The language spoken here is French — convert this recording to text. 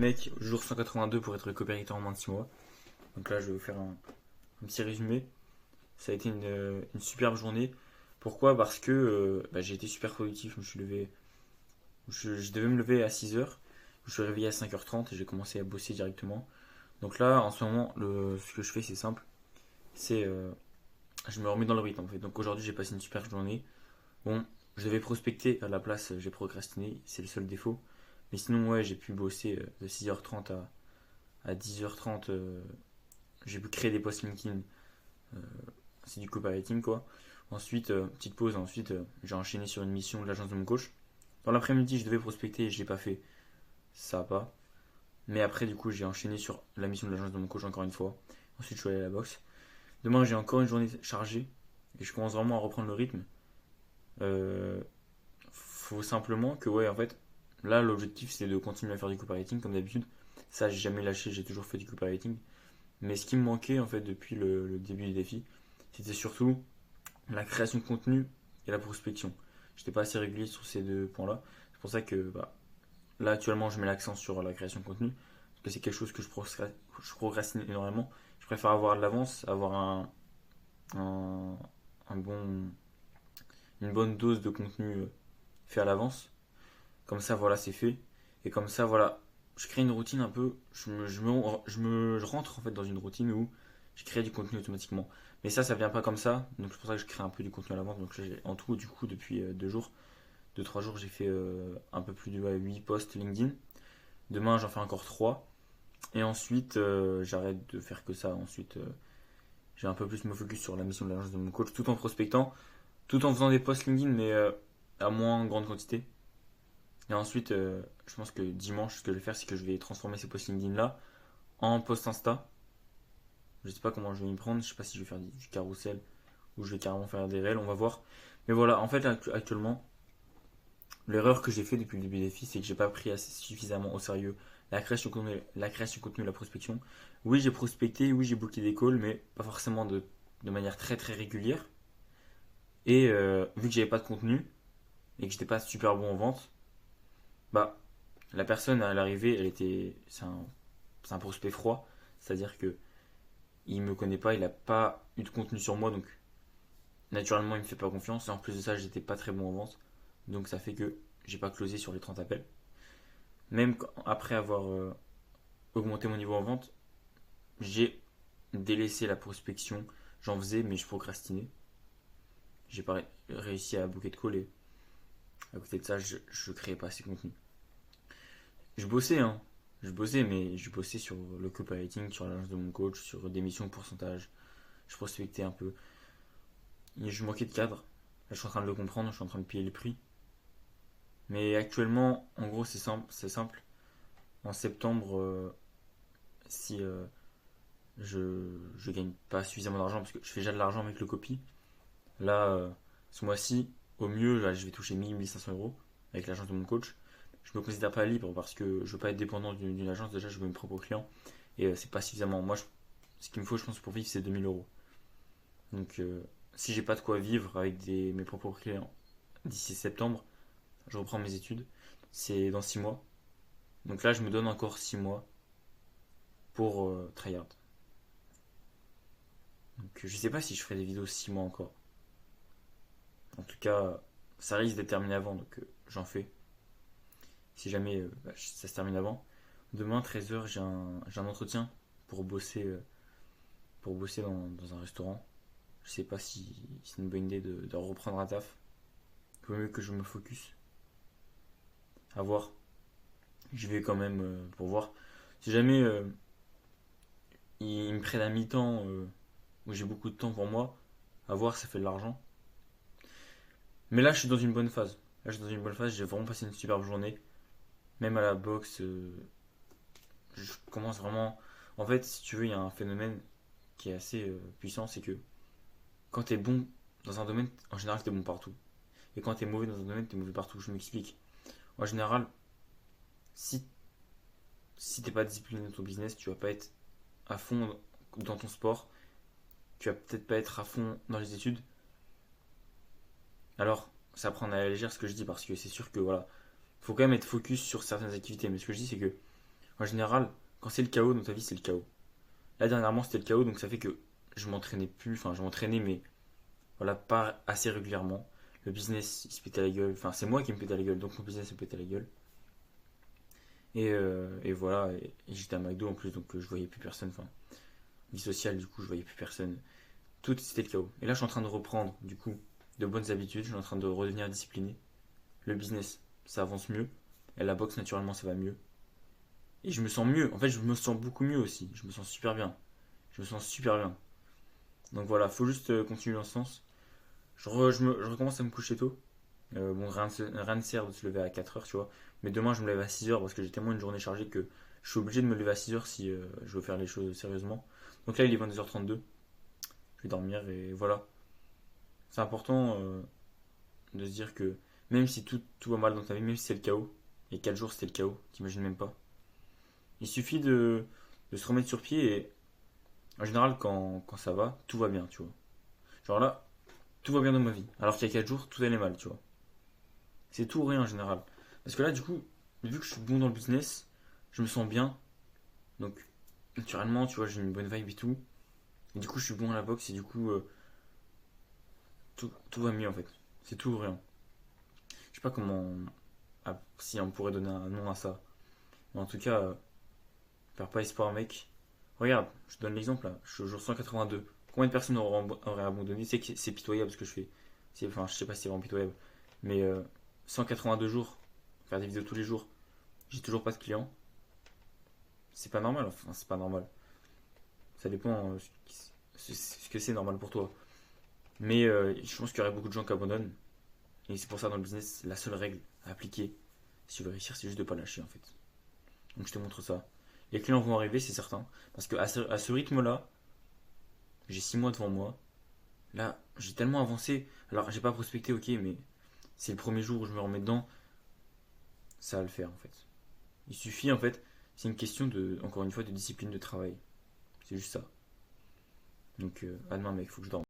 mec, jour 182 pour être coopérateur en moins de 6 mois. Donc là, je vais vous faire un petit résumé. Ça a été une superbe journée. Pourquoi? Parce que j'ai été super productif. Je me suis levé, je devais me lever à 6 heures. Je suis réveillé à 5h30 et j'ai commencé à bosser directement. Donc là, en ce moment, ce que je fais, c'est simple. C'est je me remets dans le rythme en fait. Donc aujourd'hui, j'ai passé une super journée. Bon, je devais prospecter à la place, j'ai procrastiné. C'est le seul défaut. Mais sinon, ouais, j'ai pu bosser de 6h30 à 10h30. J'ai pu créer des posts LinkedIn. euh, c'est du copywriting quoi. Ensuite, petite pause. Ensuite, j'ai enchaîné sur une mission de l'agence de mon coach. Dans l'après-midi, je devais prospecter et je l'ai pas fait. Ça va pas. Mais après, du coup, j'ai enchaîné sur la mission de l'agence de mon coach encore une fois. Ensuite, je suis allé à la boxe. Demain, j'ai encore une journée chargée et je commence vraiment à reprendre le rythme. Euh, Faut simplement que, ouais, en fait, là, l'objectif, c'est de continuer à faire du copywriting comme d'habitude. Ça, j'ai jamais lâché, j'ai toujours fait du copywriting. Mais ce qui me manquait, en fait, depuis le début du défi, c'était surtout la création de contenu et la prospection. J'étais pas assez régulier sur ces deux points-là. C'est pour ça que là, actuellement, je mets l'accent sur la création de contenu. Parce que c'est quelque chose que je procrastine énormément. Je préfère avoir de l'avance, avoir un, un bon, une bonne dose de contenu fait à l'avance. Comme ça, voilà, c'est fait. Et comme ça, voilà, je crée une routine un peu. Je rentre en fait dans une routine où je crée du contenu automatiquement. Mais ça vient pas comme ça. Donc c'est pour ça que je crée un peu du contenu à l'avance. Donc en tout, du coup, depuis 2 jours, 2-3 jours, j'ai fait un peu plus de 8 posts LinkedIn. Demain, j'en fais encore 3. Et ensuite, j'arrête de faire que ça. Ensuite, j'ai un peu plus me focus sur la mission de l'agence de mon coach tout en prospectant, tout en faisant des posts LinkedIn, mais à moins grande quantité. Et ensuite, je pense que dimanche, ce que je vais faire, c'est que je vais transformer ces posts LinkedIn là en post Insta. Je sais pas comment je vais m'y prendre, je sais pas si je vais faire du carrousel ou je vais carrément faire des réels, on va voir. Mais voilà, en fait, actuellement, l'erreur que j'ai fait depuis le début des défi, c'est que j'ai pas pris suffisamment au sérieux la prospection. Oui, j'ai prospecté, oui, j'ai booké des calls, mais pas forcément de manière très très régulière. Et vu que j'avais pas de contenu et que j'étais pas super bon en vente, bah la personne à l'arrivée, c'est un prospect froid, c'est-à-dire que il me connaît pas, il a pas eu de contenu sur moi, donc naturellement il me fait pas confiance. Et en plus de ça, j'étais pas très bon en vente, donc ça fait que j'ai pas closé sur les 30 appels. Même après avoir augmenté mon niveau en vente, j'ai délaissé la prospection. J'en faisais, mais je procrastinais. J'ai pas réussi à booker de call et à côté de ça, je créais pas assez de contenu. Je bossais, hein. Je bossais, mais je bossais sur le copywriting, sur l'agence de mon coach, sur des missions de pourcentage. Je prospectais un peu. Et je manquais de cadre. Là, je suis en train de le comprendre, je suis en train de payer le prix. Mais actuellement, en gros, c'est simple. C'est simple. En septembre, si je gagne pas suffisamment d'argent, parce que je fais déjà de l'argent avec le copy, là, ce mois-ci, au mieux, là, je vais toucher 1000-1500 € avec l'agence de mon coach. Je me considère pas libre parce que je veux pas être dépendant d'une agence. Déjà, je veux mes propres clients et c'est pas suffisamment. Moi, ce qu'il me faut, je pense, pour vivre, c'est 2000 €. Donc, si j'ai pas de quoi vivre avec mes propres clients d'ici septembre, je reprends mes études. C'est dans 6 mois. Donc là, je me donne encore 6 mois pour tryhard. Donc, je sais pas si je ferai des vidéos 6 mois encore. En tout cas, ça risque d'être terminé avant, donc j'en fais. Si jamais ça se termine avant. Demain, 13h, j'ai un entretien pour bosser, dans un restaurant. Je sais pas si c'est une bonne idée de reprendre un taf. Il vaut mieux que je me focus. À voir. Je vais quand même pour voir. Si jamais ils me prennent à mi-temps où j'ai beaucoup de temps pour moi, à voir, ça fait de l'argent. Mais là, je suis dans une bonne phase. Là, je suis dans une bonne phase. J'ai vraiment passé une superbe journée. Même à la boxe, je commence vraiment. En fait, si tu veux, il y a un phénomène qui est assez puissant, c'est que quand t'es bon dans un domaine, en général, t'es bon partout. Et quand t'es mauvais dans un domaine, t'es mauvais partout. Je m'explique. En général, si, si t'es pas discipliné dans ton business, tu vas pas être à fond dans ton sport. Tu vas peut-être pas être à fond dans les études. Alors, ça prend à la légère ce que je dis parce que c'est sûr que voilà, faut quand même être focus sur certaines activités. Mais ce que je dis, c'est que En général, quand c'est le chaos dans ta vie, c'est le chaos. Là, dernièrement, c'était le chaos, donc ça fait que je m'entraînais plus. Enfin, je m'entraînais, mais voilà, pas assez régulièrement. Le business, il se pétait la gueule. Enfin, c'est moi qui me pétais la gueule, donc mon business se pétait la gueule. Et voilà, et j'étais à McDo en plus, donc je voyais plus personne. Enfin, vie sociale, du coup, je voyais plus personne. Tout, c'était le chaos. Et là, je suis en train de reprendre, du coup, de bonnes habitudes. Je suis en train de redevenir discipliné. Le business, ça avance mieux. Et la boxe, naturellement, ça va mieux. Et je me sens mieux. En fait, je me sens beaucoup mieux aussi. Je me sens super bien. Je me sens super bien. Donc voilà, faut juste continuer dans ce sens. Je recommence à me coucher tôt. Bon, rien ne sert de se lever à 4 heures, tu vois. Mais demain, je me lève à 6 heures parce que j'ai tellement une journée chargée que je suis obligé de me lever à 6 heures si je veux faire les choses sérieusement. Donc là, il est 22h32. Je vais dormir et voilà. C'est important de se dire que même si tout va mal dans ta vie, même si c'est le chaos, et 4 jours c'était le chaos, t'imagines même pas. Il suffit de se remettre sur pied et en général, quand ça va, tout va bien, tu vois. Genre là, tout va bien dans ma vie. Alors qu'il y a 4 jours, tout allait mal, tu vois. C'est tout ou rien en général. Parce que là, du coup, vu que je suis bon dans le business, je me sens bien. Donc, naturellement, tu vois, j'ai une bonne vibe et tout. Et du coup, je suis bon à la boxe et du coup, tout va mieux en fait. C'est tout ou rien. Je sais pas comment. Si on pourrait donner un nom à ça. Mais en tout cas, perds pas espoir, mec. Regarde, je te donne l'exemple là. Je suis au jour 182. Combien de personnes auraient abandonné? C'est que c'est pitoyable ce que je fais. Enfin, je sais pas si c'est vraiment pitoyable. Mais 182 jours, faire des vidéos tous les jours, j'ai toujours pas de clients. C'est pas normal. Enfin, c'est pas normal. Ça dépend ce que c'est normal pour toi. Mais je pense qu'il y aurait beaucoup de gens qui abandonnent. Et c'est pour ça dans le business, la seule règle à appliquer, si tu veux réussir, c'est juste de pas lâcher en fait. Donc je te montre ça. Les clients vont arriver, c'est certain. Parce que à ce rythme-là, j'ai 6 mois devant moi. Là, j'ai tellement avancé. Alors, j'ai pas prospecté, ok, mais c'est le premier jour où je me remets dedans. Ça va le faire en fait. Il suffit en fait, c'est une question de, encore une fois, de discipline de travail. C'est juste ça. Donc, à demain, mec, faut que je dorme.